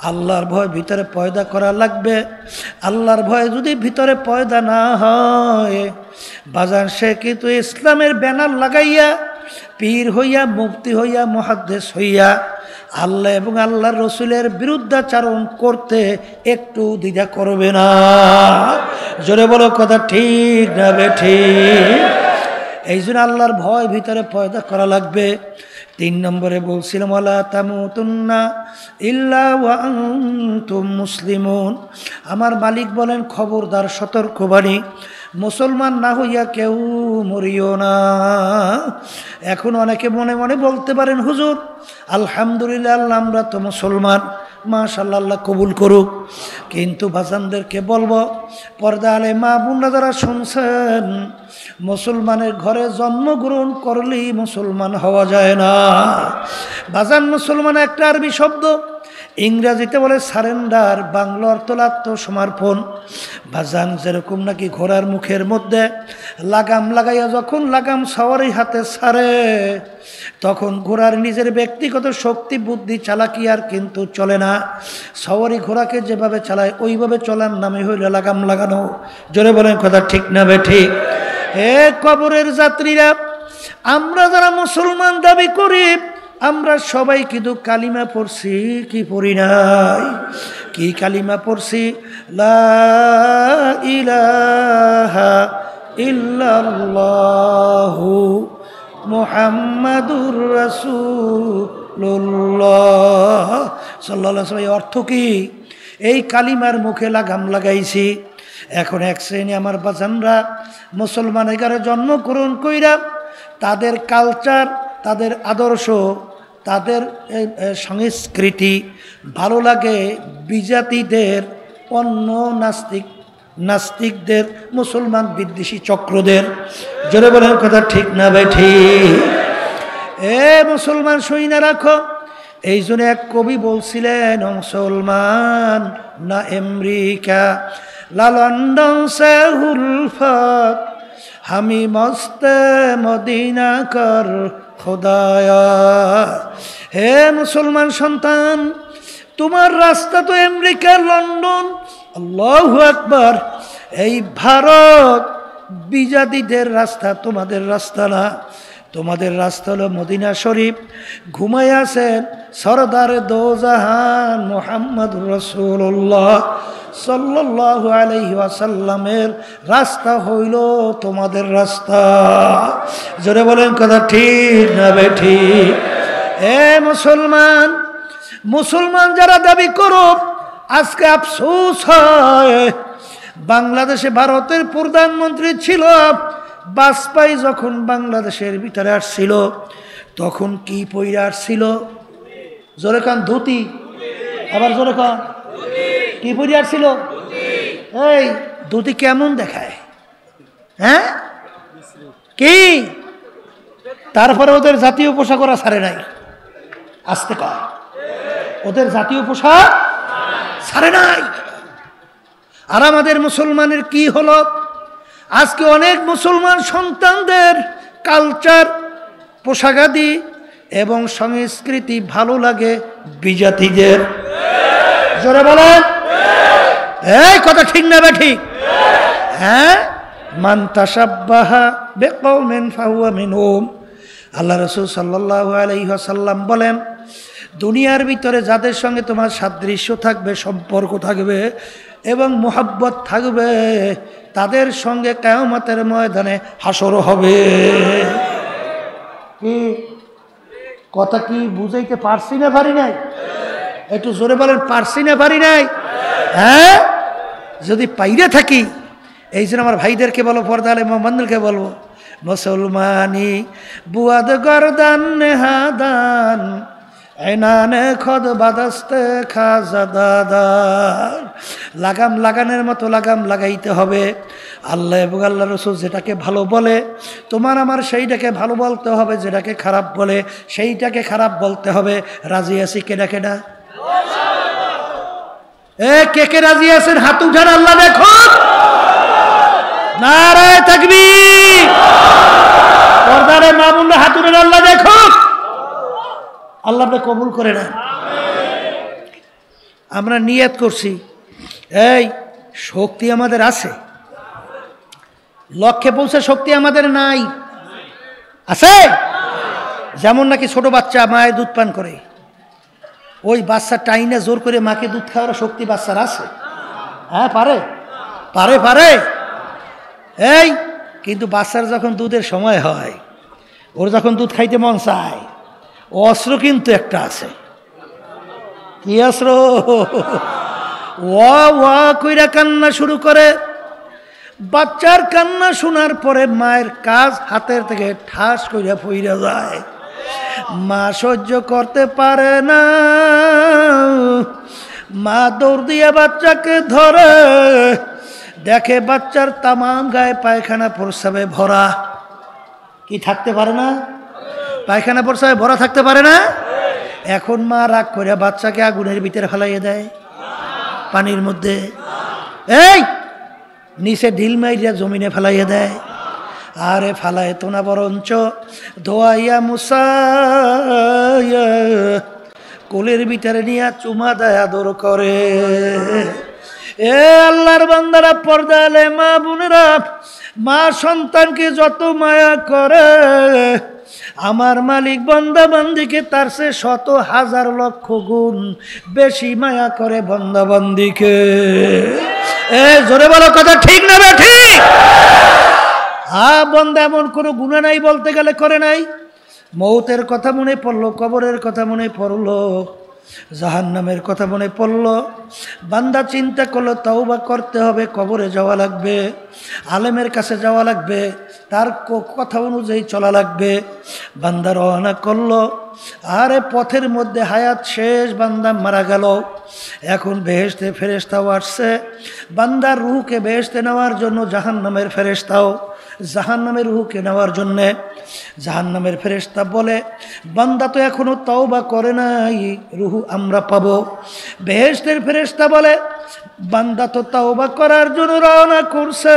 A: আল্লাহর ভয় ভিতরে পয়দা করা লাগবে। আল্লাহর ভয় যদি ভিতরে পয়দা না হয়, বাজার সে কিন্তু ইসলামের ব্যানার লাগাইয়া, পীর হইয়া, মুফতি হইয়া, মুহাদ্দিস হইয়া আল্লাহ এবং আল্লাহর রসুলের বিরুদ্ধাচারণ করতে একটু দ্বিধা করবে না। জোরে বলো কথা ঠিক না বেঠিক? এই জন্য আল্লাহর ভয় ভিতরে পয়দা করা লাগবে। 3 নম্বরে বলছিলাম, ওয়ালা তামুতুন্না ইল্লা ওয়া আনতুম মুসলিমুন। আমার মালিক বলেন, খবরদার, সতর্কবাণী, মুসলমান না হইয়া কেউ মরিও না। এখন অনেকে মনে মনে বলতে পারেন, হুজুর আলহামদুলিল্লাহ, আল্লাহ আমরা তো মুসলমান, মাশাআল্লাহ, আল্লাহ কবুল করুক। কিন্তু বাজানদেরকে বলবো, পর্দা আলে মা বোনরা যারা শুনছেন, মুসলমানের ঘরে জন্মগ্রহণ করলেই মুসলমান হওয়া যায় না। বাজান, মুসলমান একটা আরবি শব্দ, ইংরাজিতে বলে সারেন্ডার, বাংলা অর্থ আত্মসমর্পণ। বাজান, যেরকম নাকি ঘোড়ার মুখের মধ্যে লাগাম লাগাইয়া যখন লাগাম সওয়ারি হাতে ছাড়ে, তখন ঘোড়ার নিজের ব্যক্তিগত শক্তি, বুদ্ধি, চালাকি আর কিন্তু চলে না। সওয়ারি ঘোড়াকে যেভাবে চালায় ওইভাবে চলার নামে হইল লাগাম লাগানো। জোরে বলেন কথা ঠিক না বেঠিক? হে কবরের যাত্রীরা, আমরা যারা মুসলমান দাবি করি, আমরা সবাই কিন্তু কালিমা পড়ছি কি পড়ি নাই? কি কালিমা পড়ছি? লা ইলাহা ইল্লাল্লাহু মুহাম্মাদুর রাসূলুল্লাহ সাল্লাল্লাহু আলাইহি ওয়াসাল্লাম। অর্থ কি? এই কালিমার মুখে লাগাম লাগাইছি। এখন এক শ্রেণী আমার বাজানরা মুসলমানের ঘরে জন্মগ্রহণ কইরা তাদের কালচার, তাদের আদর্শ, তাদের সংস্কৃতি ভালো লাগে বিজাতিদের, অন্য নাস্তিকদের, মুসলমান বিদ্বেষী চক্রদের। জোরে বলেন কথা ঠিক না ভাই ঠিক? এ মুসলমান সইনা রাখো। এই জন্য এক কবি বলছিলেন, মুসলমান না আমেরিকা, লা লন্ডন সে উলফত, হামি মস্তে মদিনা কর খোদায়া। হে মুসলমান সন্তান, তোমার রাস্তা তো আমেরিকা, লন্ডন, আল্লাহু আকবার। এই ভারত বিজাতিদের রাস্তা তোমাদের রাস্তা না। তোমাদের রাস্তা হলো মদিনা শরীফ। ঘুমাই আছেন সরদার দো জাহান মুহাম্মদুর রাসূলুল্লাহ সাল্লাল্লাহু আলাইহি ওয়াসাল্লামের রাস্তা হইল তোমাদের রাস্তা। জোরে বলেন কথা ঠিক না বেঠিক? এ মুসলমান, মুসলমান যারা দাবি করো, আজকে আফসোস হয়, বাংলাদেশে ভারতের প্রধানমন্ত্রী ছিল বাজপেয়ী, যখন বাংলাদেশের ভিতরে আসছিল তখন কি পইরা আসছিল? জোরে কান ধুতি, আবার জোরে কান কি পইরা আসছিল? এই ধুতি কেমন দেখায়? হ্যাঁ কি? তারপরে ওদের জাতীয় পোশাক ওরা ছাড়ে নাই। আসতে কয়, ওদের জাতীয় পোশাক ছাড়ে নাই। আর আমাদের মুসলমানের কি হলো? আজকে অনেক মুসলমান সন্তানদের কালচার, পোশাকাদি এবং সংস্কৃতি ভালো লাগে বিজাতিদের। জোরে বলেন, এই কথা ঠিক না বে ঠিক? হ্যাঁ, মান তাশাব্বাহা বিকওমিন ফাহুয়া মিনহুম। আল্লাহ রাসূল সাল্লাল্লাহু আলাইহি ওয়াসাল্লাম বলেন, দুনিয়ার ভিতরে যাদের সঙ্গে তোমার সাদৃশ্য থাকবে, সম্পর্ক থাকবে এবং মোহাব্বত থাকবে, তাদের সঙ্গে কিয়ামতের ময়দানে হাসর হবে। কি কথা কি বুঝাইতে পারছি না পারি নাই? একটু জোরে বলেন, পারছি না পারি নাই? হ্যাঁ, যদি পাইরে থাকি, এই জন্য আমার ভাইদেরকে বলো, পর্দা আলে মোহাম্মদকে বলবো, মুসলমানি বুয়াদ গরদান নেহাদান এনানে খদ বাদাস্তে খাজাদাদার। লাগাম লাগানোর মতো লাগাম লাগাইতে হবে। আল্লাহ এবং আল্লাহ রসুল যেটাকে ভালো বলে, তোমার আমার সেইটাকে ভালো বলতে হবে, যেটাকে খারাপ বলে সেইটাকে খারাপ বলতে হবে। রাজি আছি কেডা কেডা? এ কে কে রাজি আছেন? হাত উঠান, আল্লাহ দেখুন। নারায়ে তাকবীর। পর্দারে মা বোনরা হাত উঠান, আল্লাহ দেখুন। আল্লাহ আপনি কবুল করে নেন। আমরা নিয়ত করছি, এই শক্তি আমাদের আছে, লক্ষ্যে পৌঁছে শক্তি আমাদের নাই। আছে? যেমন নাকি ছোট বাচ্চা মায়ের দুধ পান করে, ওই বাচ্চা টাইনে জোর করে মাকে দুধ খাওয়ার শক্তি বাচ্চার আছে? হ্যাঁ, পারে পারে পারে। এই কিন্তু বাচ্চার যখন দুধের সময় হয়, ওর যখন দুধ খাইতে মন চায়, অস্ত্র কিন্তু একটা আছে। কি অস্ত্র? ওয়া ওয়া কইরা কান্না শুরু করে। বাচ্চার কান্না শোনার পরে মায়ের কাজ হাতের থেকে ঠাস কইরা পইরা যায়। মা সহ্য করতে পারে না, মা দৌড় দিয়ে বাচ্চাকে ধরে, দেখে বাচ্চার তামাম গায়ে পায়খানা প্রস্রাবে ভরা। কি থাকতে পারে না? পায়খানা প্রস্রাবে ভরা থাকতে পারে না? এখন মা রাগ করে বাচ্চাকে আগুনের ভিতরে ফেলাইয়ে দেয়, পানির মধ্যে। এই নিচে ঢিল মাইরিয়া জমিনে ফেলাইয়ে দেয়। আরে ফালায় তো না, বরঞ্চ ধোয়াইয়া মুসাইয়া কোলের ভিতরে নিয়ে চুমা দেয়, আদর করে। এ আল্লাহর বান্দারা, পর্দা আলে মা বোনেরা, মা সন্তানকে যত মায়া করে, আমার মালিক বান্দা বান্দিকে তার সে শত হাজার লক্ষ গুণ বেশি মায়া করে বান্দা বান্দিকে। এ জোরে বলো কথা ঠিক না ঠিক? বান্দা এমন কোনো গুনাহ নাই বলতে গেলে করে নাই, মৌতের কথা মনে পড়লো, কবরের কথা মনে পড়লো, জাহান্নামের কথা মনে পড়লো, বান্দা চিন্তা করলো তওবা করতে হবে, কবরে যাওয়া লাগবে, আলেমের কাছে যাওয়া লাগবে, তার কথা অনুযায়ী চলা লাগবে। বান্দা রওনা করলো, আরে পথের মধ্যে হায়াত শেষ, বান্দা মারা গেল। এখন বেহেশতে ফেরেশতাও আসছে, বান্দার রূহকে বেহেশতে নেওয়ার জন্য, জাহান্নামের ফেরেশতাও জাহান্নামের রূহকে নেওয়ার জন্যে। জাহান্নামের ফেরেশতা বলে, বান্দা তো এখনো তওবা করে নাই, রূহ আমরা পাবো। বেহেশতের ফেরেশতা বলে, বান্দা তো তওবা করার জন্য রওনা করছে,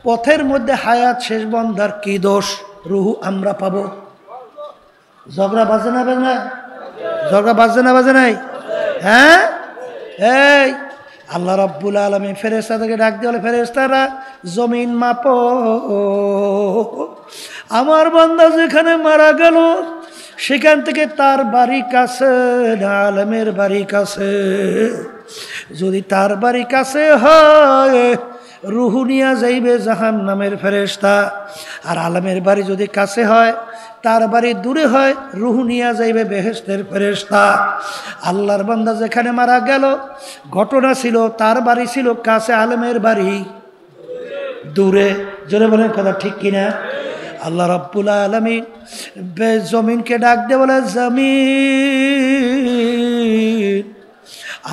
A: পথের মধ্যে হায়াত শেষ, বান্দার কি দোষ, রূহ আমরা পাবো। ঝগড়া বাজে না বাজে না? ঝগড়া বাজে না বাজে নাই? হ্যাঁ, এই আল্লাহ রাব্বুল আলামিন ফেরেশতাদেরকে ডাক দিয়ে বলে, ফেরেশতারা জমিন মাপো, আমার বান্দা যেখানে মারা গেল সেখান থেকে তার বাড়ি কাছে না আলেমের বাড়ি কাছে? যদি তার বাড়ি কাছে হয় রূহ নিয়া যাইবে জাহান্নামের ফেরেশতা, আর আলেমের বাড়ি যদি কাছে হয়, তার বাড়ি দূরে হয়, রূহ নিয়া যাইবে বেহেশতের ফেরেশতা। আল্লাহর বান্দা যেখানে মারা গেল, ঘটনা ছিল তার বাড়ি ছিল কাছে, আলেমের বাড়ি দূরে। জোরে বলেন কথা ঠিক কিনা? আল্লাহ রাব্বুল আলামিন জমিনকে ডাক দিয়ে বলে, জমিন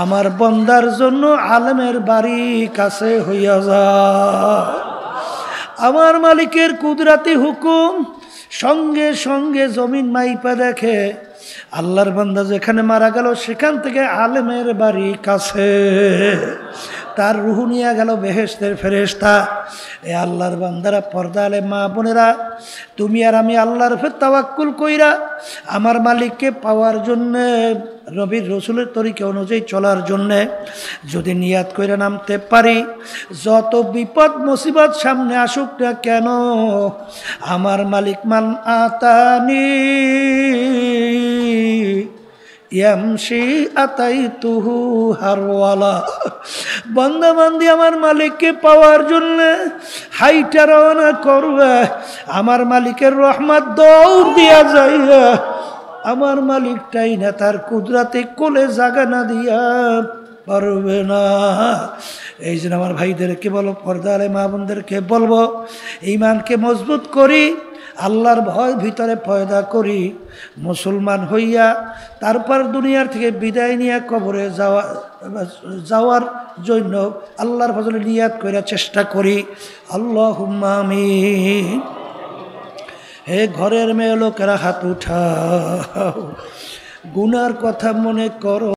A: আমার বান্দার জন্য আলেমের বাড়ি কাছে হইয়া যা। আমার মালিকের কুদরতি হুকুম, সঙ্গে সঙ্গে জমিন মাইপা দেখে আল্লাহর বান্দা যেখানে মারা গেল সেখান থেকে আলেমের বাড়ি কাছে, তার রূহ নিয়ে গেল বেহেশতের ফেরেশতা। এ আল্লাহর বান্দারা, পর্দা আলে মা বোনেরা, তুমি আর আমি আল্লাহর উপর তাওয়াক্কুল কইরা আমার মালিককে পাওয়ার জন্যে, নবীর রসুলের তরিকা অনুযায়ী চলার জন্যে যদি নিয়াত কইরা নামতে পারি, যত বিপদ মুসিবত সামনে আসুক না কেন, আমার মালিক মান আতানি ইয়ামশি আতাইতুহু হারওয়ালা, বান্দা বান্দি আমার মালিককে পাওয়ার জন্য হাইটা রওনা করবে, আমার মালিকের রহমত দৌড় দিয়া যাইয়া, আমার মালিকটাই না তার কুদরতে কোলে জাগা না দিয়া পারবে না। এই জন্য আমার ভাইদেরকে বলো, পর্দা আলে মা বোনদেরকে বলবো, ঈমানকে মজবুত করি, আল্লাহর ভয় ভিতরে পয়দা করি, মুসলমান হইয়া তারপর দুনিয়ার থেকে বিদায় নিয়ে কবরে যাওয়ার জন্য আল্লাহর ফজলে নিয়াত কইরা চেষ্টা করি। আল্লাহুম্মা আমিন। হে ঘরের মেয়ে লোকেরা হাত উঠাও, গুনার কথা মনে করো।